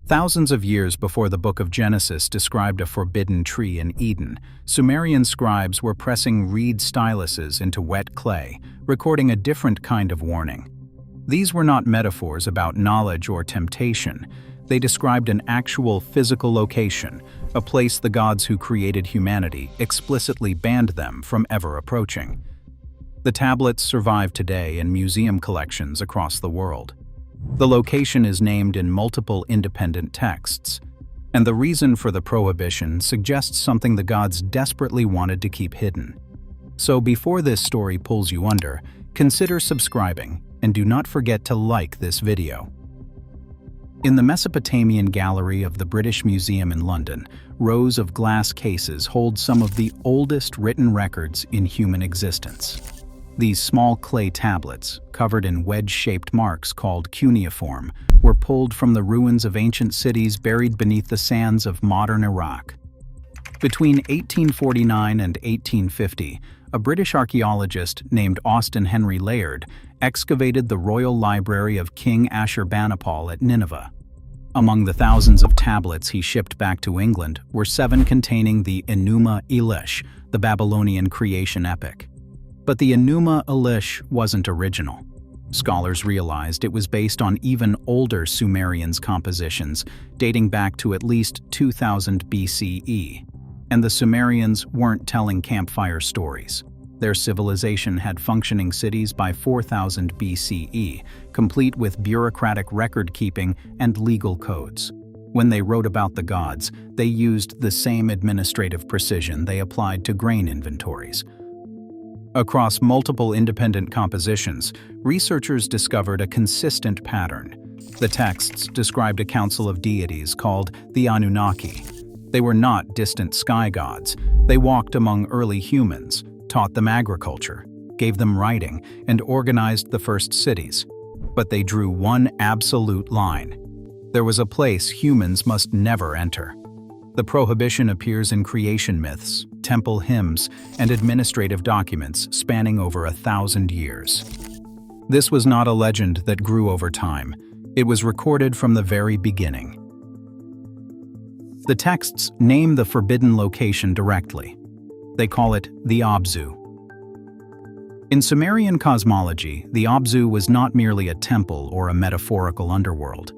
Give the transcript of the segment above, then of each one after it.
Thousands of years before the book of Genesis described a forbidden tree in Eden, Sumerian scribes were pressing reed styluses into wet clay, recording a different kind of warning. These were not metaphors about knowledge or temptation. They described an actual physical location, a place the gods who created humanity explicitly banned them from ever approaching. The tablets survive today in museum collections across the world. The location is named in multiple independent texts, and the reason for the prohibition suggests something the gods desperately wanted to keep hidden. So before this story pulls you under, consider subscribing and do not forget to like this video. In the Mesopotamian gallery of the British Museum in London, rows of glass cases hold some of the oldest written records in human existence. These small clay tablets, covered in wedge-shaped marks called cuneiform, were pulled from the ruins of ancient cities buried beneath the sands of modern Iraq. Between 1849 and 1850, a British archaeologist named Austen Henry Layard excavated the Royal Library of King Ashurbanipal at Nineveh. Among the thousands of tablets he shipped back to England were 7 containing the Enuma Elish, the Babylonian creation epic. But the Enuma Elish wasn't original. Scholars realized it was based on even older Sumerian compositions, dating back to at least 2000 BCE. And the Sumerians weren't telling campfire stories. Their civilization had functioning cities by 4000 BCE, complete with bureaucratic record-keeping and legal codes. When they wrote about the gods, they used the same administrative precision they applied to grain inventories. Across multiple independent compositions, researchers discovered a consistent pattern. The texts described a council of deities called the Anunnaki. They were not distant sky gods. They walked among early humans, taught them agriculture, gave them writing, and organized the first cities. But they drew one absolute line. There was a place humans must never enter. The prohibition appears in creation myths, temple hymns, and administrative documents spanning over 1,000 years. This was not a legend that grew over time. It was recorded from the very beginning. The texts name the forbidden location directly. They call it the Abzu. In Sumerian cosmology, the Abzu was not merely a temple or a metaphorical underworld.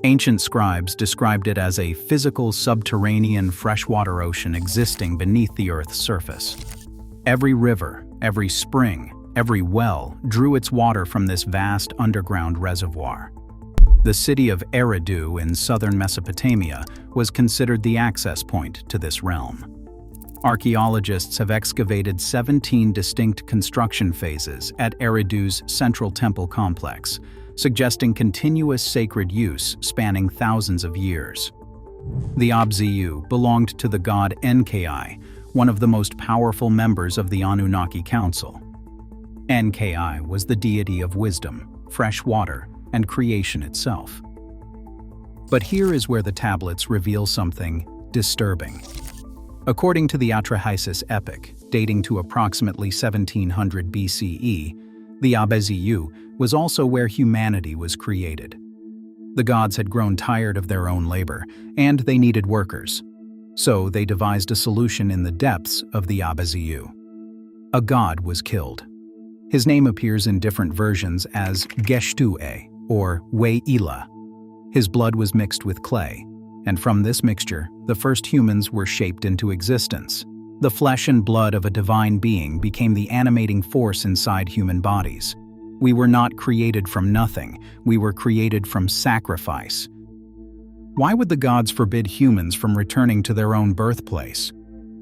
Ancient scribes described it as a physical subterranean freshwater ocean existing beneath the Earth's surface. Every river, every spring, every well drew its water from this vast underground reservoir. The city of Eridu in southern Mesopotamia was considered the access point to this realm. Archaeologists have excavated 17 distinct construction phases at Eridu's central temple complex, suggesting continuous sacred use spanning thousands of years. The Abzu belonged to the god Enki, one of the most powerful members of the Anunnaki Council. Enki was the deity of wisdom, fresh water, and creation itself. But here is where the tablets reveal something disturbing. According to the Atrahasis epic, dating to approximately 1700 BCE, the Abzu was also where humanity was created. The gods had grown tired of their own labor, and they needed workers. So they devised a solution in the depths of the Abzu. A god was killed. His name appears in different versions as Geshtue or Weila. His blood was mixed with clay, and from this mixture, the first humans were shaped into existence. The flesh and blood of a divine being became the animating force inside human bodies. We were not created from nothing, we were created from sacrifice. Why would the gods forbid humans from returning to their own birthplace?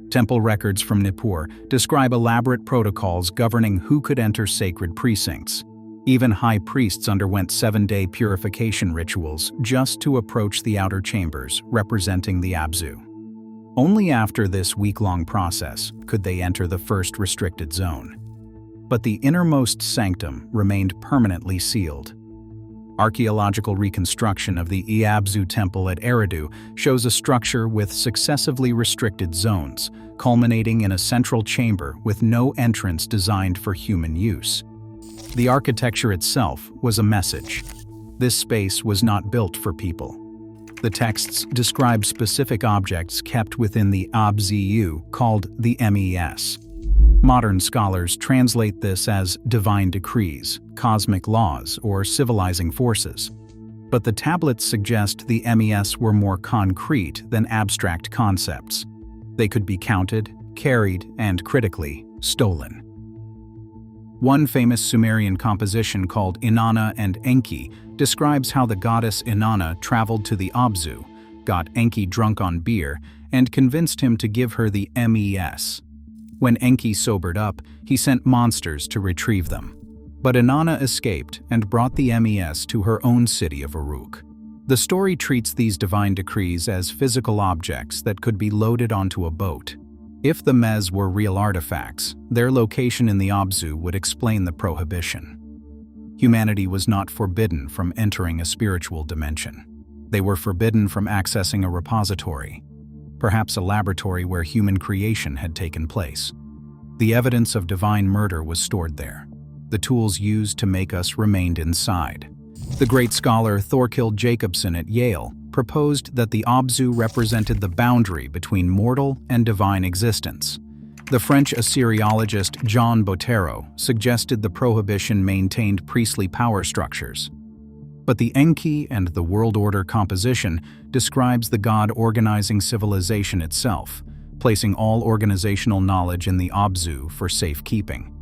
Temple records from Nippur describe elaborate protocols governing who could enter sacred precincts. Even high priests underwent 7-day purification rituals just to approach the outer chambers representing the Abzu. Only after this week-long process could they enter the first restricted zone. But the innermost sanctum remained permanently sealed. Archaeological reconstruction of the Abzu temple at Eridu shows a structure with successively restricted zones, culminating in a central chamber with no entrance designed for human use. The architecture itself was a message. This space was not built for people. The texts describe specific objects kept within the Abzu called the MES. Modern scholars translate this as divine decrees, cosmic laws, or civilizing forces. But the tablets suggest the MES were more concrete than abstract concepts. They could be counted, carried, and critically, stolen. One famous Sumerian composition called Inanna and Enki describes how the goddess Inanna traveled to the Abzu, got Enki drunk on beer, and convinced him to give her the MES. When Enki sobered up, he sent monsters to retrieve them. But Inanna escaped and brought the MES to her own city of Uruk. The story treats these divine decrees as physical objects that could be loaded onto a boat. If the MES were real artifacts, their location in the Abzu would explain the prohibition. Humanity was not forbidden from entering a spiritual dimension. They were forbidden from accessing a repository, perhaps a laboratory where human creation had taken place. The evidence of divine murder was stored there. The tools used to make us remained inside. The great scholar Thorkild Jacobson at Yale proposed that the Abzu represented the boundary between mortal and divine existence. The French Assyriologist Jean Bottero suggested the prohibition maintained priestly power structures. But the Enki and the World Order composition describes the god organizing civilization itself, placing all organizational knowledge in the Abzu for safekeeping.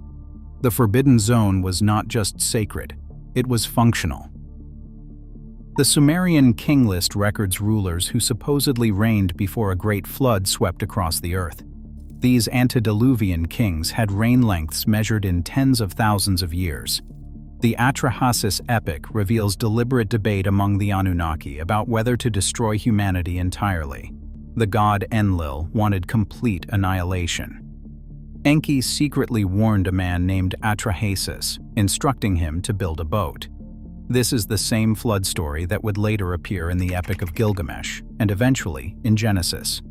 The Forbidden Zone was not just sacred, it was functional. The Sumerian king list records rulers who supposedly reigned before a great flood swept across the earth. These antediluvian kings had reign lengths measured in tens of thousands of years. The Atrahasis epic reveals deliberate debate among the Anunnaki about whether to destroy humanity entirely. The god Enlil wanted complete annihilation. Enki secretly warned a man named Atrahasis, instructing him to build a boat. This is the same flood story that would later appear in the Epic of Gilgamesh, and eventually in Genesis.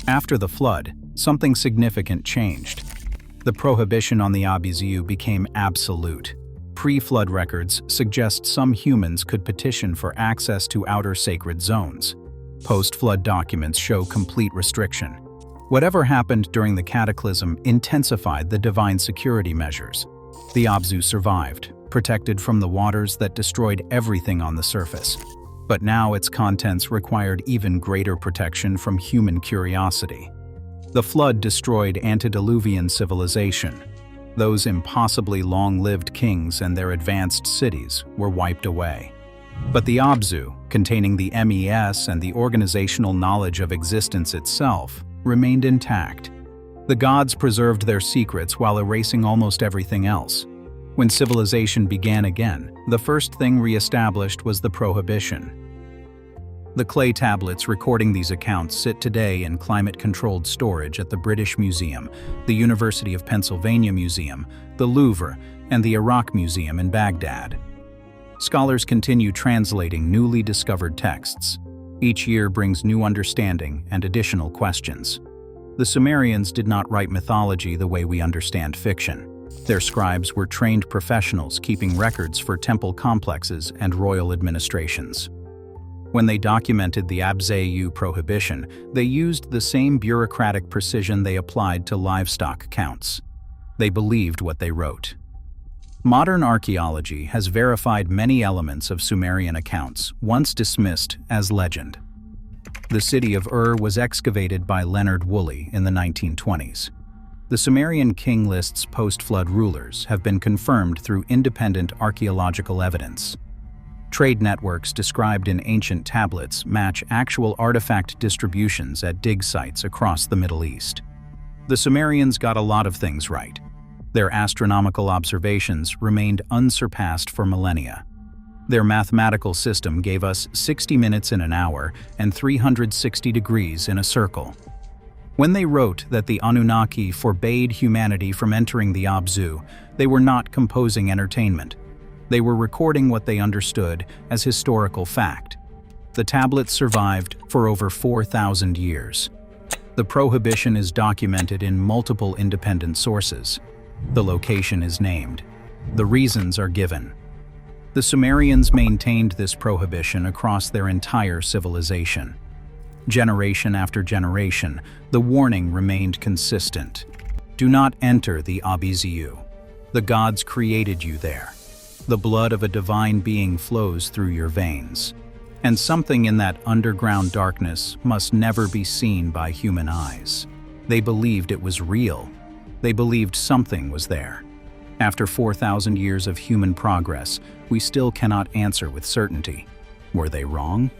After the flood, something significant changed. The prohibition on the Abzu became absolute. Pre-flood records suggest some humans could petition for access to outer sacred zones. Post-flood documents show complete restriction. Whatever happened during the cataclysm intensified the divine security measures. The Abzu survived, protected from the waters that destroyed everything on the surface. But now its contents required even greater protection from human curiosity. The flood destroyed antediluvian civilization. Those impossibly long-lived kings and their advanced cities were wiped away. But the Abzu, containing the MES and the organizational knowledge of existence itself, remained intact. The gods preserved their secrets while erasing almost everything else. When civilization began again, the first thing re-established was the prohibition. The clay tablets recording these accounts sit today in climate-controlled storage at the British Museum, the University of Pennsylvania Museum, the Louvre, and the Iraq Museum in Baghdad. Scholars continue translating newly discovered texts. Each year brings new understanding and additional questions. The Sumerians did not write mythology the way we understand fiction. Their scribes were trained professionals keeping records for temple complexes and royal administrations. When they documented the Abzu prohibition, they used the same bureaucratic precision they applied to livestock counts. They believed what they wrote. Modern archaeology has verified many elements of Sumerian accounts, once dismissed as legend. The city of Ur was excavated by Leonard Woolley in the 1920s. The Sumerian king list's post-flood rulers have been confirmed through independent archaeological evidence. Trade networks described in ancient tablets match actual artifact distributions at dig sites across the Middle East. The Sumerians got a lot of things right. Their astronomical observations remained unsurpassed for millennia. Their mathematical system gave us 60 minutes in an hour and 360 degrees in a circle. When they wrote that the Anunnaki forbade humanity from entering the Abzu, they were not composing entertainment. They were recording what they understood as historical fact. The tablets survived for over 4,000 years. The prohibition is documented in multiple independent sources. The location is named. The reasons are given. The Sumerians maintained this prohibition across their entire civilization. Generation after generation, the warning remained consistent. Do not enter the Abzu. The gods created you there. The blood of a divine being flows through your veins. And something in that underground darkness must never be seen by human eyes. They believed it was real. They believed something was there. After 4,000 years of human progress, we still cannot answer with certainty. Were they wrong?